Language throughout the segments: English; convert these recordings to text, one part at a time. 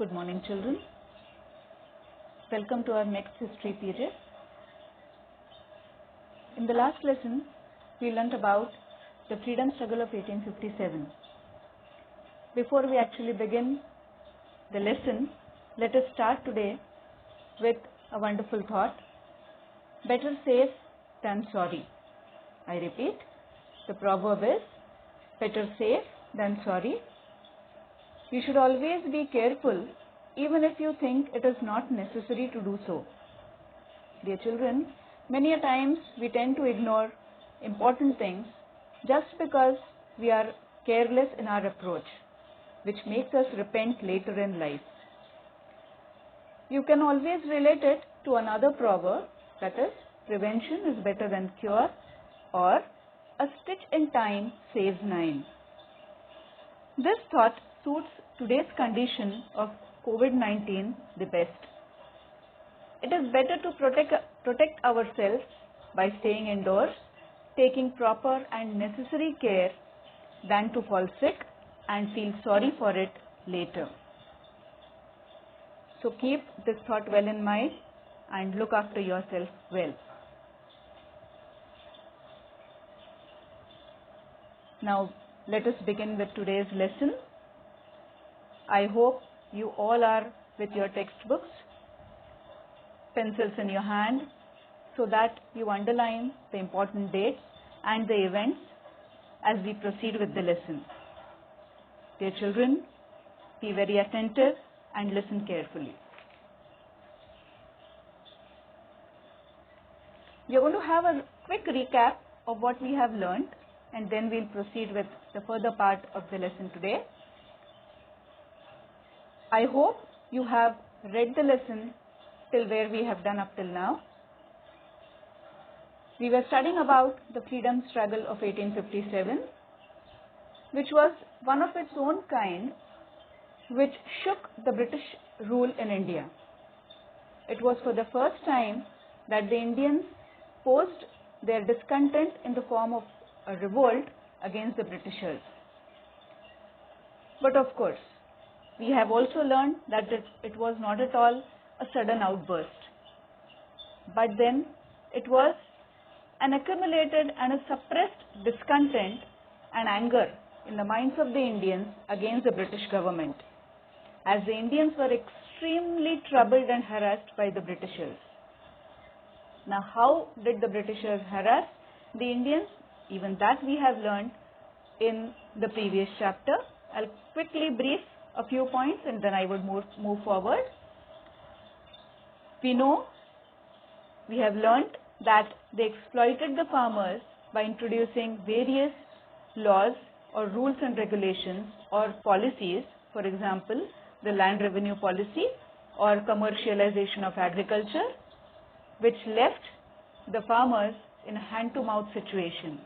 Good morning, children. Welcome to our next history period. In the last lesson, we learnt about the freedom struggle of 1857. Before we actually begin the lesson, let us start today with a wonderful thought. Better safe than sorry. I repeat, the proverb is better safe than sorry. You should always be careful even if you think it is not necessary to do so. Dear children, many a times we tend to ignore important things just because we are careless in our approach, which makes us repent later in life. You can always relate it to another proverb, that is, prevention is better than cure, or a stitch in time saves 9. This thought suits today's condition of COVID-19 the best. It is better to protect ourselves by staying indoors, taking proper and necessary care than to fall sick and feel sorry for it later. So keep this thought well in mind and look after yourself well. Now let us begin with today's lesson. I hope you all are with your textbooks, pencils in your hand, so that you underline the important dates and the events as we proceed with the lesson. Dear children, be very attentive and listen carefully. We are going to have a quick recap of what we have learned, and then we'll proceed with the further part of the lesson today. I hope you have read the lesson till where we have done up till now. We were studying about the freedom struggle of 1857, which was one of its own kind, which shook the British rule in India. It was for the first time that the Indians posed their discontent in the form of a revolt against the Britishers. But of course, we have also learned that it was not at all a sudden outburst, but then it was an accumulated and a suppressed discontent and anger in the minds of the Indians against the British government, as the Indians were extremely troubled and harassed by the Britishers. Now, how did the Britishers harass the Indians? Even that we have learned in the previous chapter. I'll quickly brief a few points and then I would move forward. We have learnt that they exploited the farmers by introducing various laws or rules and regulations or policies, for example, the land revenue policy or commercialization of agriculture, which left the farmers in a hand-to-mouth situation.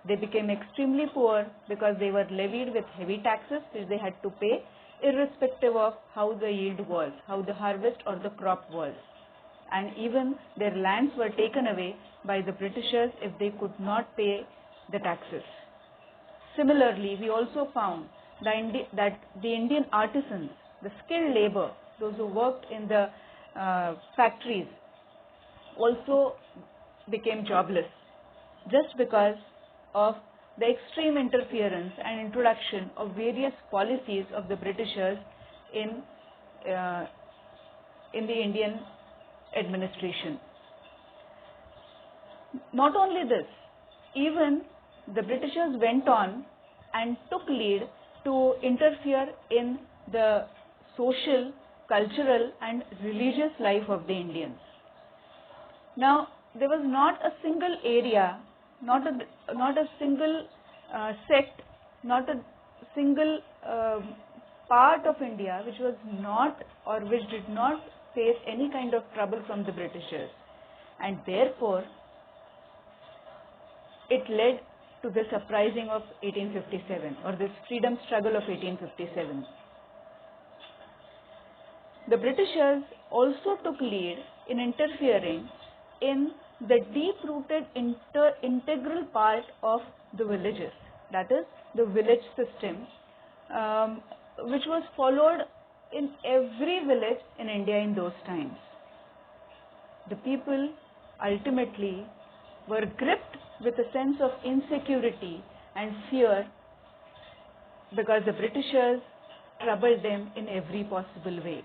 They became extremely poor because they were levied with heavy taxes which they had to pay irrespective of how the yield was, how the harvest or the crop was. And even their lands were taken away by the Britishers if they could not pay the taxes. Similarly, we also found that the Indian artisans, the skilled labor, those who worked in the factories, also became jobless just because of the extreme interference and introduction of various policies of the Britishers in the Indian administration. Not only this, even the Britishers went on and took lead to interfere in the social, cultural and religious life of the Indians. Now, there was not a single area, not a single sect, not a single part of India which was not or which did not face any kind of trouble from the Britishers, and therefore it led to this uprising of 1857 or this freedom struggle of 1857. The Britishers also took lead in interfering in the deep-rooted integral part of the villages, that is the village system, which was followed in every village in India in those times. The people ultimately were gripped with a sense of insecurity and fear because the Britishers troubled them in every possible way.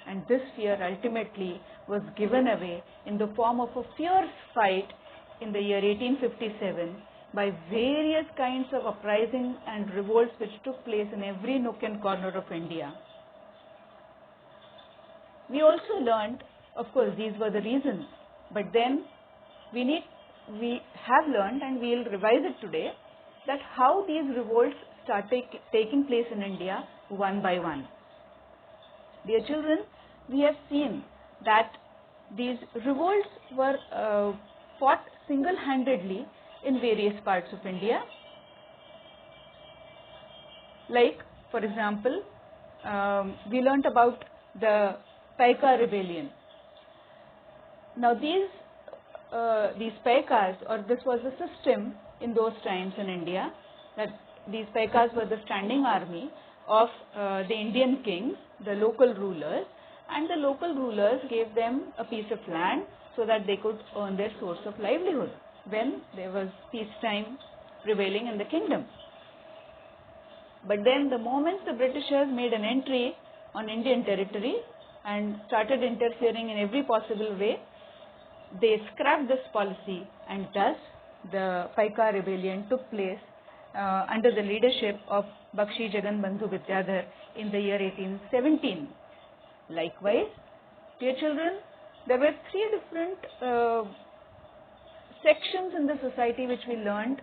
And this fear ultimately was given away in the form of a fierce fight in the year 1857 by various kinds of uprisings and revolts which took place in every nook and corner of India. We also learned, of course, these were the reasons, but then we have learned, and we will revise it today, that how these revolts started taking place in India one by one. Dear children, we have seen that these revolts were fought single-handedly in various parts of India. Like, for example, we learnt about the Paika rebellion. Now these Paikas, or this was a system in those times in India, that these Paikas were the standing army of the Indian kings, the local rulers, and the local rulers gave them a piece of land so that they could earn their source of livelihood when there was peacetime prevailing in the kingdom. But then the moment the Britishers made an entry on Indian territory and started interfering in every possible way, they scrapped this policy, and thus the Paika rebellion took place under the leadership of Bakshi Jagan Bandhu Vidyadhar in the year 1817. Likewise, dear children, there were three different sections in the society which we learned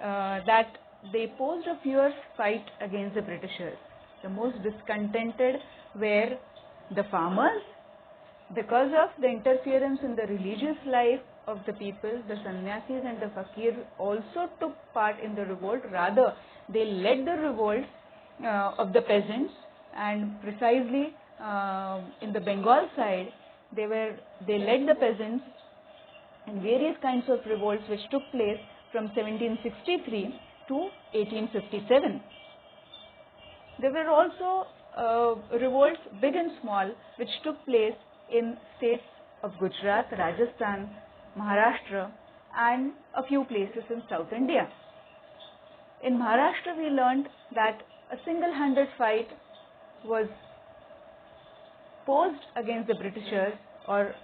that they posed a fierce fight against the Britishers. The most discontented were the farmers. Because of the interference in the religious life of the people, the sannyasis and the fakirs also took part in the revolt. Rather, they led the revolt of the peasants, and precisely in the Bengal side, they led the peasants in various kinds of revolts which took place from 1763 to 1857. There were also revolts, big and small, which took place in states of Gujarat, Rajasthan, Maharashtra, and a few places in South India. In Maharashtra, we learned that a single-handed fight was posed against the Britishers, or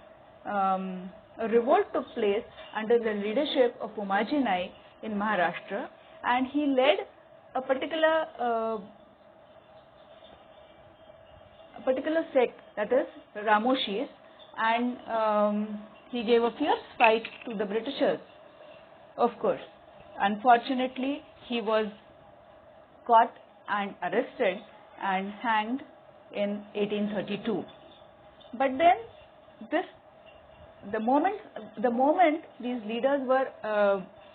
a revolt took place under the leadership of Umaji Naik in Maharashtra, and he led a particular sect, that is Ramoshis, and he gave a fierce fight to the Britishers. Of course, unfortunately, he was caught and arrested and hanged in 1832. But then the moment these leaders were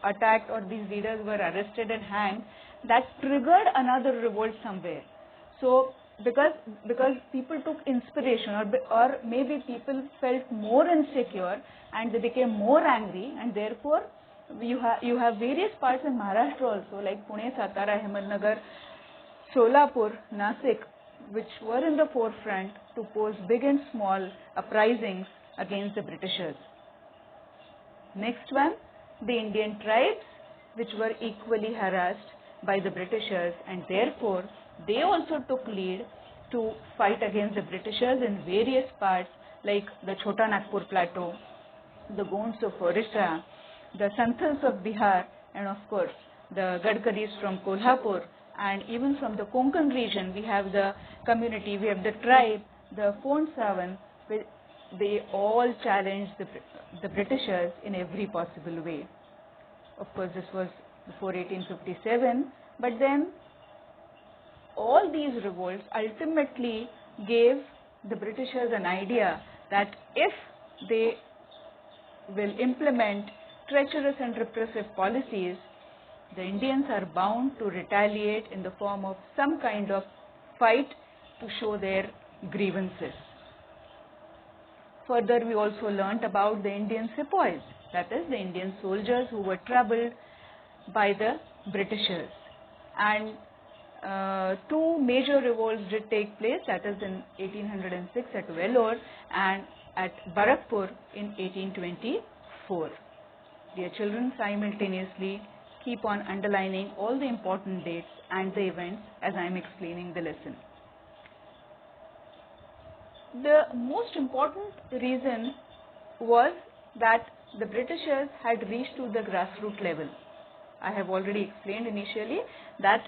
attacked, or these leaders were arrested and hanged, that triggered another revolt somewhere. So because people took inspiration, or maybe people felt more insecure and they became more angry, and therefore you have various parts in Maharashtra also, like Pune, Satara, Ahmednagar, Solapur, Nasik, which were in the forefront to pose big and small uprisings against the Britishers. Next one, the Indian tribes, which were equally harassed by the Britishers, and therefore they also took lead to fight against the Britishers in various parts, like the Chota Nagpur Plateau, the Gonds of Orissa, the Santals of Bihar, and of course the Gadkaris from Kolhapur, and even from the Konkan region we have the community, we have the tribe, the Phond Sawan. They all challenged the Britishers in every possible way. Of course, this was before 1857, but then all these revolts ultimately gave the Britishers an idea that if they will implement treacherous and repressive policies, the Indians are bound to retaliate in the form of some kind of fight to show their grievances. Further, we also learnt about the Indian sepoys, that is, the Indian soldiers who were troubled by the Britishers. And two major revolts did take place, that is in 1806 at Vellore and at Barakpur in 1824. Dear children, simultaneously keep on underlining all the important dates and the events as I am explaining the lesson. The most important reason was that the Britishers had reached to the grassroots level. I have already explained initially that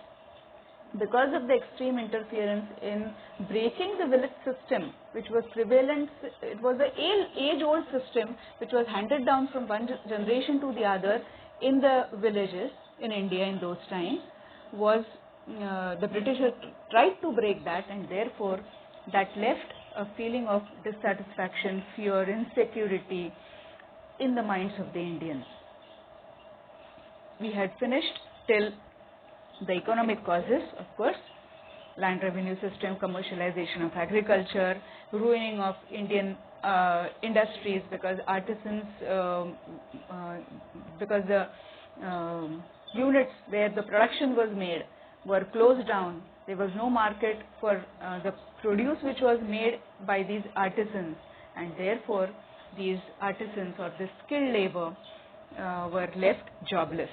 because of the extreme interference in breaking the village system, which was prevalent, it was an age-old system which was handed down from one generation to the other in the villages in India in those times, was the Britishers tried to break that, and therefore that left a feeling of dissatisfaction, fear, insecurity in the minds of the Indians. We had finished till the economic causes, of course, land revenue system, commercialization of agriculture, ruining of Indian industries because artisans, because the units where the production was made were closed down. There was no market for the produce which was made by these artisans, and therefore these artisans or the skilled labor were left jobless.